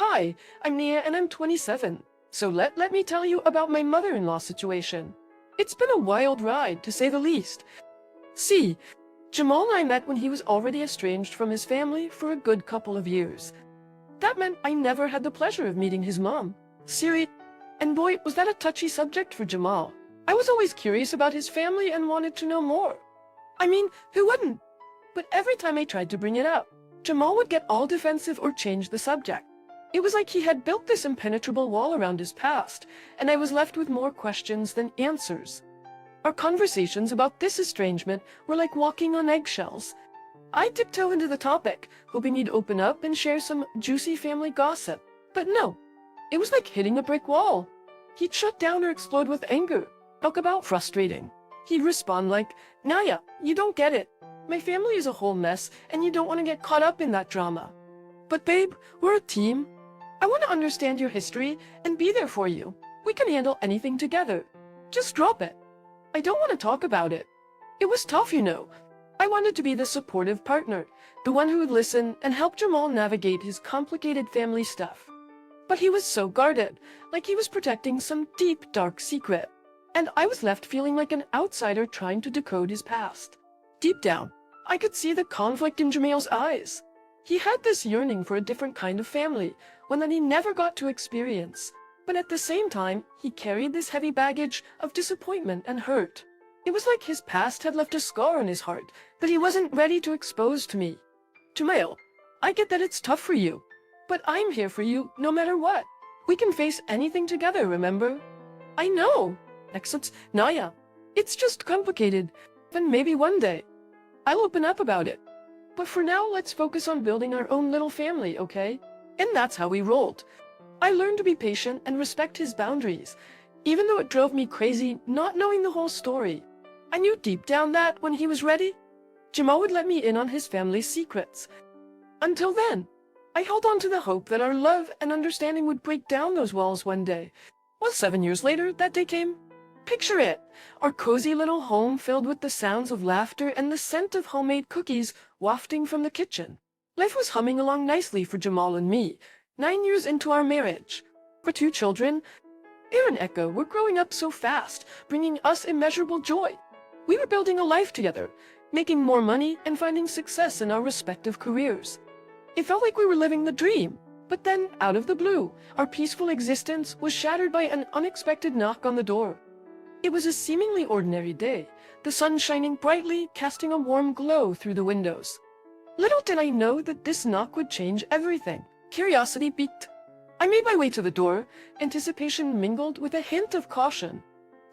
Hi, I'm Nia and I'm 27. So let me tell you about my mother-in-law situation. It's been a wild ride, to say the least. See, Jamal and I met when he was already estranged from his family for a good couple of years. That meant I never had the pleasure of meeting his mom, Siri, and boy, was that a touchy subject for Jamal. I was always curious about his family and wanted to know more. I mean, who wouldn't? But every time I tried to bring it up, Jamal would get all defensive or change the subject. It was like he had built this impenetrable wall around his past, and I was left with more questions than answers. Our conversations about this estrangement were like walking on eggshells. I tiptoe into the topic, hoping he'd open up and share some juicy family gossip. But no, it was like hitting a brick wall. He'd shut down or explode with anger. Talk about frustrating. He'd respond like, Naya, you don't get it. My family is a whole mess, and you don't want to get caught up in that drama. But babe, we're a team. I want to understand your history and be there for you. We can handle anything together. Just drop it. I don't want to talk about it. It was tough, you know. I wanted to be the supportive partner, the one who would listen and help Jamal navigate his complicated family stuff. But he was so guarded, like he was protecting some deep, dark secret. And I was left feeling like an outsider trying to decode his past. Deep down, I could see the conflict in Jamal's eyes. He had this yearning for a different kind of family, one that he never got to experience. But at the same time, he carried this heavy baggage of disappointment and hurt. It was like his past had left a scar on his heart that he wasn't ready to expose to me. Jamal, I get that it's tough for you, but I'm here for you no matter what. We can face anything together, remember? I know. Excellent, Naya. It's just complicated, and maybe one day I'll open up about it. But for now, let's focus on building our own little family, okay? And that's how we rolled. I learned to be patient and respect his boundaries, even though it drove me crazy not knowing the whole story. I knew deep down that, when he was ready, Jamal would let me in on his family's secrets. Until then, I held on to the hope that our love and understanding would break down those walls one day. Well, 7 years later, that day came. Picture it, our cozy little home filled with the sounds of laughter and the scent of homemade cookies wafting from the kitchen. Life was humming along nicely for Jamal and me, 9 years into our marriage. For 2 children, Air and Echo were growing up so fast, bringing us immeasurable joy. We were building a life together, making more money and finding success in our respective careers. It felt like we were living the dream, but then, out of the blue, our peaceful existence was shattered by an unexpected knock on the door. It was a seemingly ordinary day, the sun shining brightly, casting a warm glow through the windows. Little did I know that this knock would change everything. Curiosity piqued. I made my way to the door, anticipation mingled with a hint of caution.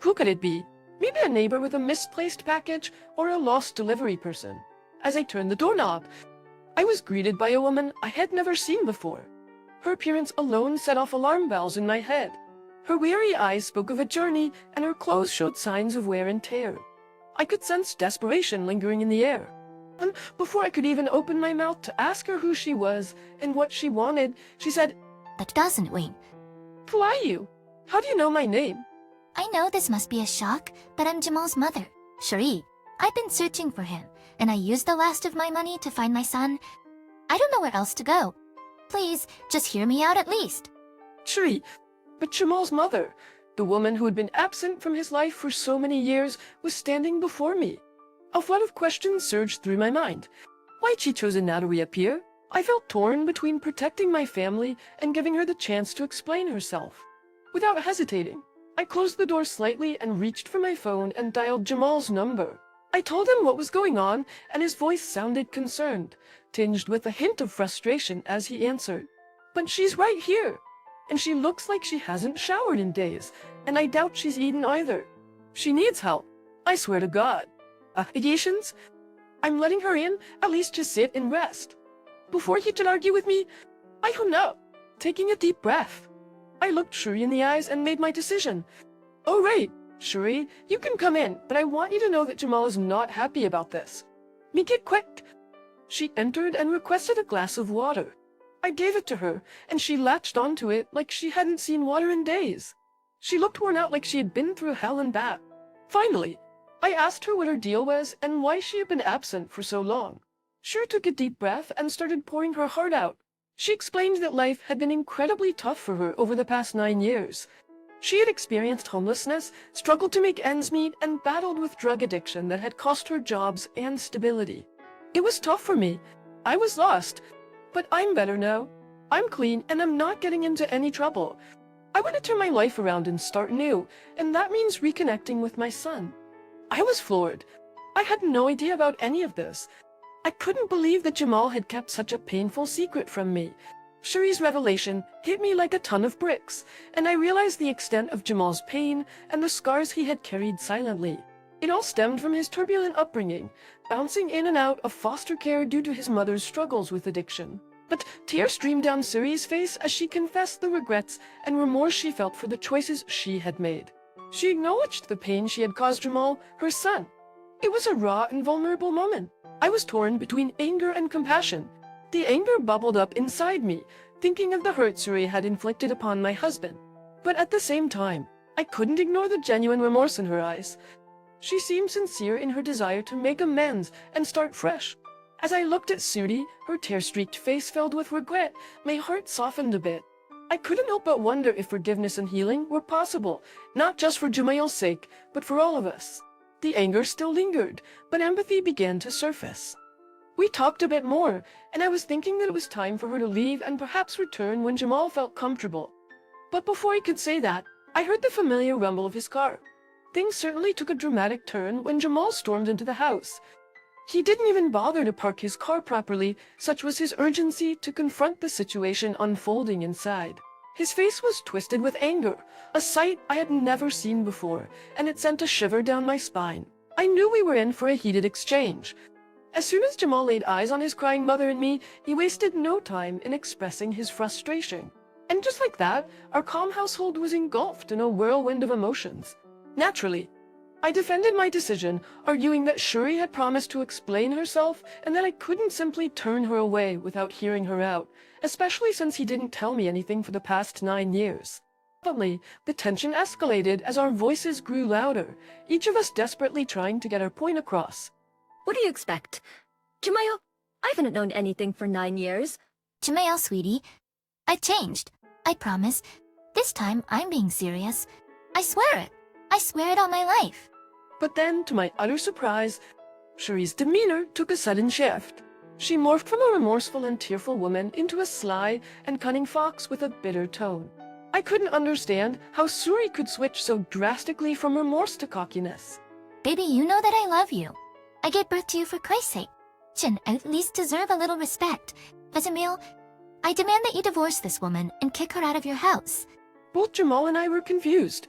Who could it be? Maybe a neighbor with a misplaced package or a lost delivery person. As I turned the doorknob, I was greeted by a woman I had never seen before. Her appearance alone set off alarm bells in my head. Her weary eyes spoke of a journey, and her clothes showed signs of wear and tear. I could sense desperation lingering in the air. And before I could even open my mouth to ask her who she was and what she wanted, she said, That doesn't wing. Who are you? How do you know my name? I know this must be a shock, but I'm Jamal's mother, Cherie. I've been searching for him, and I used the last of my money to find my son. I don't know where else to go. Please, just hear me out at least. Cherie, but Jamal's mother, the woman who had been absent from his life for so many years, was standing before me. A flood of questions surged through my mind. Why'd she chosen now to reappear? I felt torn between protecting my family and giving her the chance to explain herself. Without hesitating, I closed the door slightly and reached for my phone and dialed Jamal's number. I told him what was going on, and his voice sounded concerned, tinged with a hint of frustration as he answered. But she's right here, and she looks like she hasn't showered in days, and I doubt she's eaten either. She needs help, I swear to God. Ideations? I'm letting her in, at least to sit and rest. Before he could argue with me, I hung up, taking a deep breath. I looked Cherie in the eyes and made my decision. Oh right, Cherie, you can come in, but I want you to know that Jamal is not happy about this. Make it quick. She entered and requested a glass of water. I gave it to her, and she latched onto it like she hadn't seen water in days. She looked worn out, like she had been through hell and back. Finally, I asked her what her deal was and why she had been absent for so long. She took a deep breath and started pouring her heart out. She explained that life had been incredibly tough for her over the past 9 years. She had experienced homelessness, struggled to make ends meet, and battled with drug addiction that had cost her jobs and stability. It was tough for me. I was lost. But I'm better now. I'm clean and I'm not getting into any trouble. I want to turn my life around and start new, and that means reconnecting with my son. I was floored. I had no idea about any of this. I couldn't believe that Jamal had kept such a painful secret from me. Shuri's revelation hit me like a ton of bricks, and I realized the extent of Jamal's pain and the scars he had carried silently. It all stemmed from his turbulent upbringing, bouncing in and out of foster care due to his mother's struggles with addiction. But tears streamed down Suri's face as she confessed the regrets and remorse she felt for the choices she had made. She acknowledged the pain she had caused Jamal, her son. It was a raw and vulnerable moment. I was torn between anger and compassion. The anger bubbled up inside me, thinking of the hurt Suri had inflicted upon my husband. But at the same time, I couldn't ignore the genuine remorse in her eyes. She seemed sincere in her desire to make amends and start fresh. As I looked at Suri, her tear-streaked face filled with regret, my heart softened a bit. I couldn't help but wonder if forgiveness and healing were possible, not just for Jamal's sake, but for all of us. The anger still lingered, but empathy began to surface. We talked a bit more, and I was thinking that it was time for her to leave and perhaps return when Jamal felt comfortable. But before he could say that, I heard the familiar rumble of his car. Things certainly took a dramatic turn when Jamal stormed into the house. He didn't even bother to park his car properly, such was his urgency to confront the situation unfolding inside. His face was twisted with anger, a sight I had never seen before, and it sent a shiver down my spine. I knew we were in for a heated exchange. As soon as Jamal laid eyes on his crying mother and me, he wasted no time in expressing his frustration. And just like that, our calm household was engulfed in a whirlwind of emotions. Naturally, I defended my decision, arguing that Shuri had promised to explain herself and that I couldn't simply turn her away without hearing her out, especially since he didn't tell me anything for the past 9 years. Suddenly, the tension escalated as our voices grew louder, each of us desperately trying to get our point across. What do you expect? Jumayo, I haven't known anything for 9 years. Jumayo, sweetie, I changed. I promise. This time, I'm being serious. I swear it. I swear it on my life. But then, to my utter surprise, Shuri's demeanor took a sudden shift. She morphed from a remorseful and tearful woman into a sly and cunning fox with a bitter tone. I couldn't understand how Suri could switch so drastically from remorse to cockiness. Baby, you know that I love you. I gave birth to you for Christ's sake. Jin, I at least deserve a little respect. Fezamil, I demand that you divorce this woman and kick her out of your house. Both Jamal and I were confused.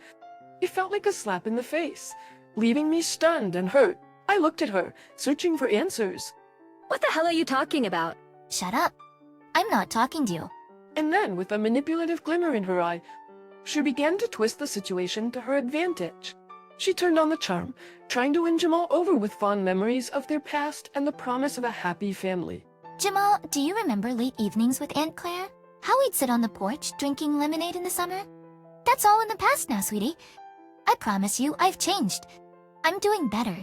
It felt like a slap in the face, leaving me stunned and hurt. I looked at her, searching for answers. What the hell are you talking about? Shut up. I'm not talking to you. And then, with a manipulative glimmer in her eye, she began to twist the situation to her advantage. She turned on the charm, trying to win Jamal over with fond memories of their past and the promise of a happy family. Jamal, do you remember late evenings with Aunt Claire? How we'd sit on the porch drinking lemonade in the summer? That's all in the past now, sweetie. I promise you, I've changed. I'm doing better.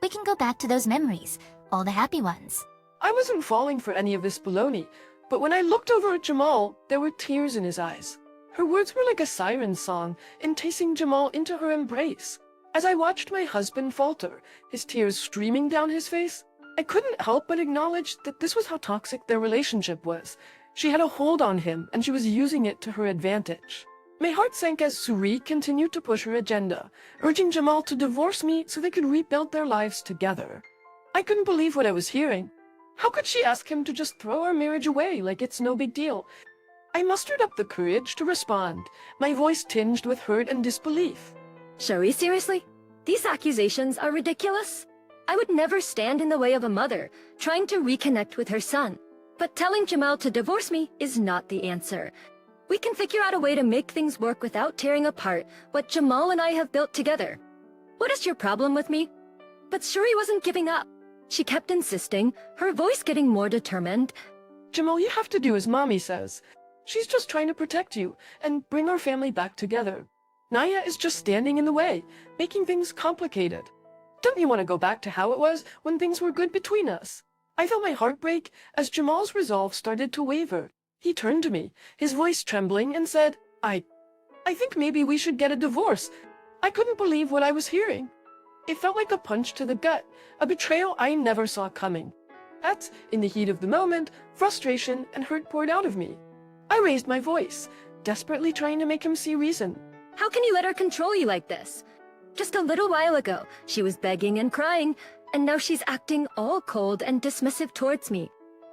We can go back to those memories, all the happy ones. I wasn't falling for any of this baloney, but when I looked over at Jamal, there were tears in his eyes. Her words were like a siren song, enticing Jamal into her embrace. As I watched my husband falter, his tears streaming down his face, I couldn't help but acknowledge that this was how toxic their relationship was. She had a hold on him, and she was using it to her advantage. My heart sank as Suri continued to push her agenda, urging Jamal to divorce me so they could rebuild their lives together. I couldn't believe what I was hearing. How could she ask him to just throw our marriage away like it's no big deal? I mustered up the courage to respond, my voice tinged with hurt and disbelief. Shuri, seriously? These accusations are ridiculous. I would never stand in the way of a mother trying to reconnect with her son. But telling Jamal to divorce me is not the answer. We can figure out a way to make things work without tearing apart what Jamal and I have built together. What is your problem with me? But Shuri wasn't giving up. She kept insisting, her voice getting more determined. Jamal, you have to do as Mommy says. She's just trying to protect you and bring our family back together. Naya is just standing in the way, making things complicated. Don't you want to go back to how it was when things were good between us? I felt my heart break as Jamal's resolve started to waver. He turned to me, his voice trembling, and said, I think maybe we should get a divorce. I couldn't believe what I was hearing. It felt like a punch to the gut, a betrayal I never saw coming. At, in the heat of the moment, frustration and hurt poured out of me. I raised my voice, desperately trying to make him see reason. How can you let her control you like this? Just a little while ago, she was begging and crying, and now she's acting all cold and dismissive towards me.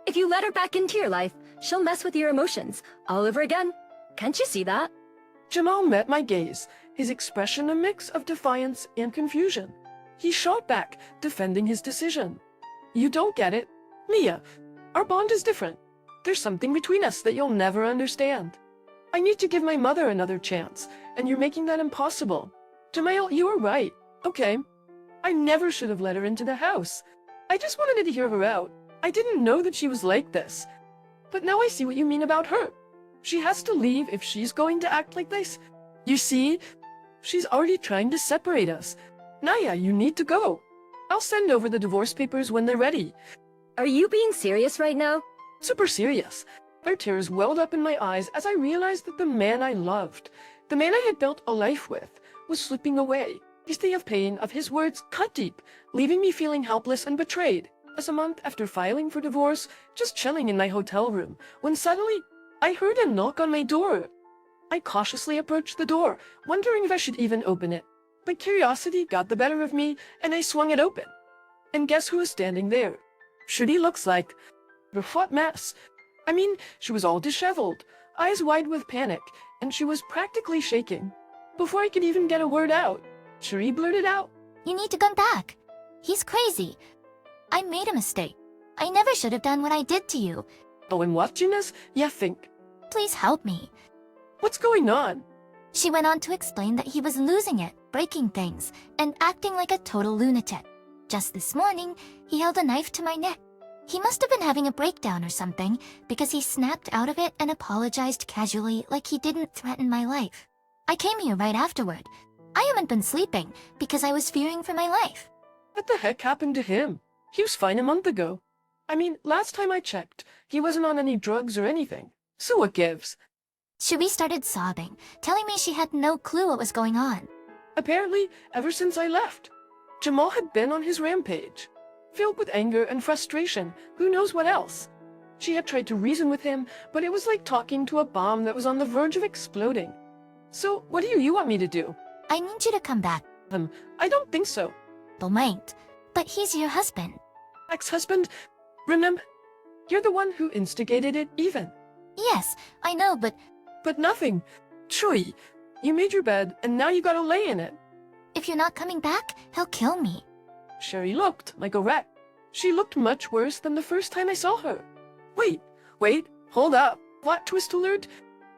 If you let her back into your life, she'll mess with your emotions all over again. Can't you see that? Jamal met my gaze, his expression a mix of defiance and confusion. He shot back, defending his decision. You don't get it. Mia, our bond is different. There's something between us that you'll never understand. I need to give my mother another chance, and you're making that impossible. Jamal, you were right. Okay. I never should have let her into the house. I just wanted to hear her out. I didn't know that she was like this. But now I see what you mean about her. She has to leave if she's going to act like this. You see, she's already trying to separate us. Naya, you need to go. I'll send over the divorce papers when they're ready. Are you being serious right now? Super serious. Their tears welled up in my eyes as I realized that the man I loved, the man I had built a life with, was slipping away. The sea of pain of his words cut deep, leaving me feeling helpless and betrayed. As a month after filing for divorce, just chilling in my hotel room, when suddenly I heard a knock on my door. I cautiously approached the door, wondering if I should even open it. But curiosity got the better of me, and I swung it open. And guess who was standing there? Shuri looks like. But what mess? I mean, she was all disheveled, eyes wide with panic, and she was practically shaking. Before I could even get a word out, Shuri blurted out, You need to come back. He's crazy. I made a mistake. I never should have done what I did to you. Oh, and watching us, you think. Please help me. What's going on? She went on to explain that he was losing it, breaking things, and acting like a total lunatic. Just this morning, he held a knife to my neck. He must have been having a breakdown or something, because he snapped out of it and apologized casually like he didn't threaten my life. I came here right afterward. I haven't been sleeping because I was fearing for my life. What the heck happened to him? He was fine a month ago. I mean, last time I checked, he wasn't on any drugs or anything. So what gives? Shuri started sobbing, telling me she had no clue what was going on. Apparently, ever since I left, Jamal had been on his rampage. Filled with anger and frustration, who knows what else. She had tried to reason with him, but it was like talking to a bomb that was on the verge of exploding. So, what do you want me to do? I need you to come back. I don't think so. But wait, but he's your husband. Ex-husband? Remember, you're the one who instigated it even. Yes, I know, but But nothing. Choi, you made your bed, and now you gotta lay in it. if you're not coming back, he'll kill me. Sherry looked like a wreck. She looked much worse than the first time I saw her. Wait, hold up. Plot twist alert?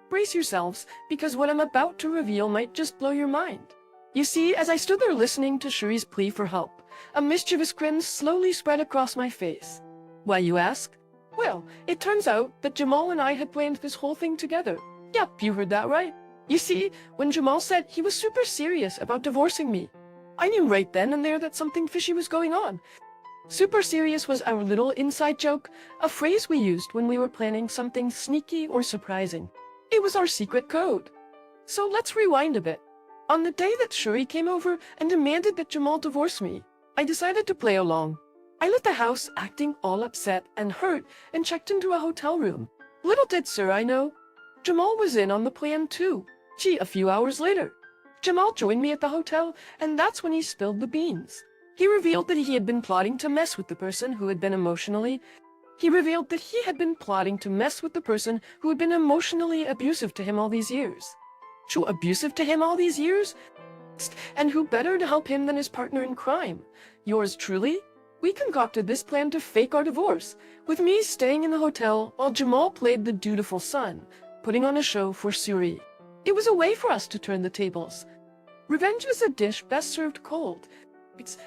Brace yourselves, because what I'm about to reveal might just blow your mind. You see, as I stood there listening to Shuri's plea for help, a mischievous grin slowly spread across my face. Why, you ask? Well, it turns out that Jamal and I had planned this whole thing together. Yep, you heard that right. You see, when Jamal said he was super serious about divorcing me, I knew right then and there that something fishy was going on. Super serious was our little inside joke, a phrase we used when we were planning something sneaky or surprising. It was our secret code. So let's rewind a bit. On the day that Shuri came over and demanded that Jamal divorce me, I decided to play along. I left the house acting all upset and hurt and checked into a hotel room. Little did Sir I know, Jamal was in on the plan too. Gee, a few hours later, Jamal joined me at the hotel, and that's when he spilled the beans. He revealed that he had been plotting to mess with the person who had been emotionally abusive to him all these years. So abusive to him all these years? And who better to help him than his partner in crime? Yours truly? We concocted this plan to fake our divorce, with me staying in the hotel while Jamal played the dutiful son, putting on a show for Suri. It was a way for us to turn the tables. Revenge is a dish best served cold,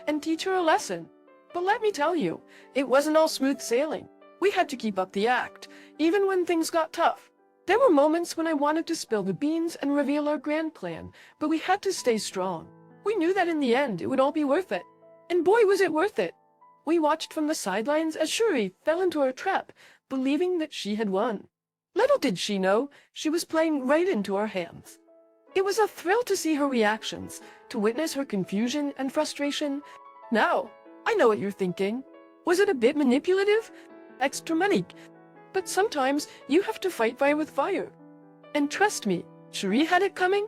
and teach her a lesson. But let me tell you, it wasn't all smooth sailing. We had to keep up the act, even when things got tough. There were moments when I wanted to spill the beans and reveal our grand plan, but we had to stay strong. We knew that in the end it would all be worth it. And boy was it worth it. We watched from the sidelines as Shuri fell into her trap, believing that she had won. Little did she know, she was playing right into our hands. It was a thrill to see her reactions, to witness her confusion and frustration. Now, I know what you're thinking. Was it a bit manipulative? Extra money? But sometimes you have to fight fire with fire. And trust me, Cherie had it coming.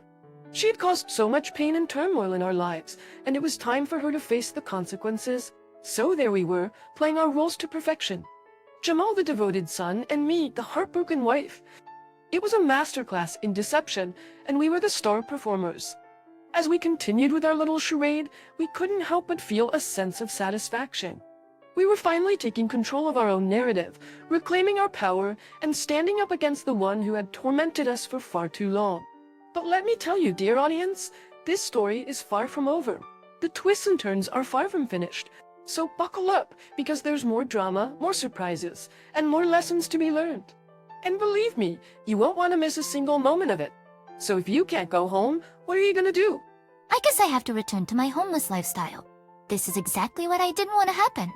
She had caused so much pain and turmoil in our lives, and it was time for her to face the consequences. So there we were, playing our roles to perfection. Jamal the devoted son, and me, the heartbroken wife. It was a masterclass in deception, and we were the star performers. As we continued with our little charade, we couldn't help but feel a sense of satisfaction. We were finally taking control of our own narrative, reclaiming our power, and standing up against the one who had tormented us for far too long. But let me tell you, dear audience, this story is far from over. The twists and turns are far from finished. So buckle up, because there's more drama, more surprises, and more lessons to be learned. And believe me, you won't want to miss a single moment of it. So if you can't go home, what are you gonna do? I guess I have to return to my homeless lifestyle. This is exactly what I didn't want to happen.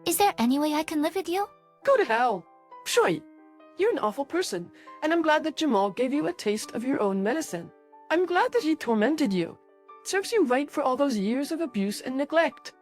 Is there any way I can live with you? Go to hell. Shoy, you're an awful person, and I'm glad that Jamal gave you a taste of your own medicine. I'm glad that he tormented you. Serves you right for all those years of abuse and neglect.